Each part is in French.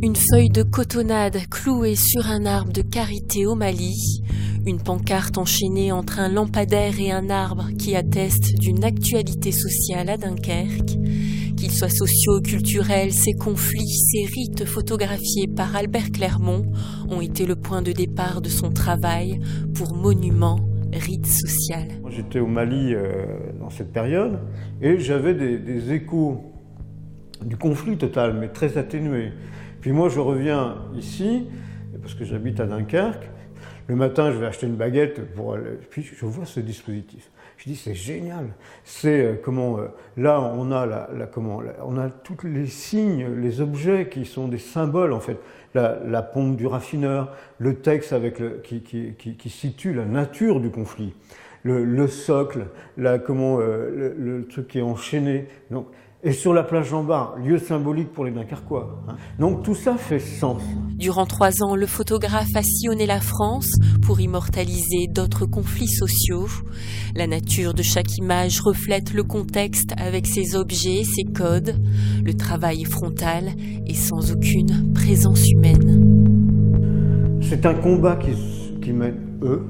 Une feuille de cotonnade clouée sur un arbre de karité au Mali, une pancarte enchaînée entre un lampadaire et un arbre qui atteste d'une actualité sociale à Dunkerque. Qu'ils soient socio-culturels, ces conflits, ces rites photographiés par Albert Clermont ont été le point de départ de son travail pour Monument, rite social. J'étais au Mali dans cette période et j'avais des échos du conflit total, mais très atténués. Puis moi, je reviens ici, parce que j'habite à Dunkerque. Le matin, je vais acheter une baguette puis je vois ce dispositif. Je dis, c'est génial. C'est là, on a on a tous les signes, les objets qui sont des symboles en fait. La pompe du raffineur, le texte qui situe la nature du conflit, le socle, le truc qui est enchaîné. Donc, et sur la plage Jean-Bart, lieu symbolique pour les Dunkerquois. Donc tout ça fait sens. Durant 3 ans, le photographe a sillonné la France pour immortaliser d'autres conflits sociaux. La nature de chaque image reflète le contexte avec ses objets, ses codes. Le travail est frontal et sans aucune présence humaine. C'est un combat qui mènent eux,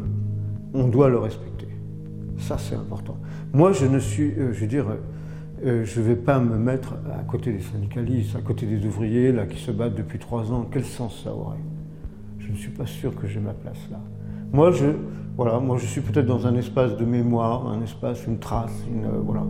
on doit le respecter. Ça c'est important. Moi je ne suis, je ne vais pas me mettre à côté des syndicalistes, à côté des ouvriers là, qui se battent depuis 3 ans. Quel sens ça aurait? Je ne suis pas sûr que j'ai ma place là. Moi, je suis peut-être dans un espace de mémoire, un espace, une trace, voilà.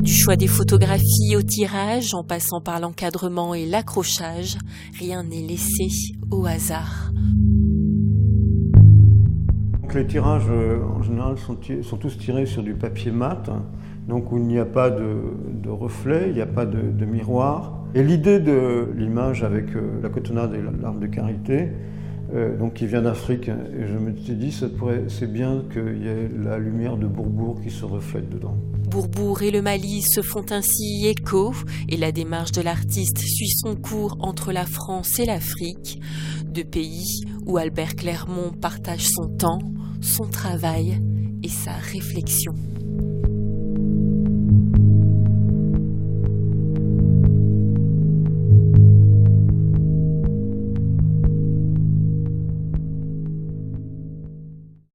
Du choix des photographies au tirage, en passant par l'encadrement et l'accrochage, rien n'est laissé au hasard. Donc les tirages, en général, sont tous tirés sur du papier mat, donc où il n'y a pas de reflet, il n'y a pas de miroir. Et l'idée de l'image avec la cotonnade et l'arbre de karité, donc qui vient d'Afrique, et je me suis dit, c'est bien qu'il y ait la lumière de Bourbourg qui se reflète dedans. Bourbourg et le Mali se font ainsi écho et la démarche de l'artiste suit son cours entre la France et l'Afrique, 2 pays où Albert Clermont partage son temps, son travail et sa réflexion.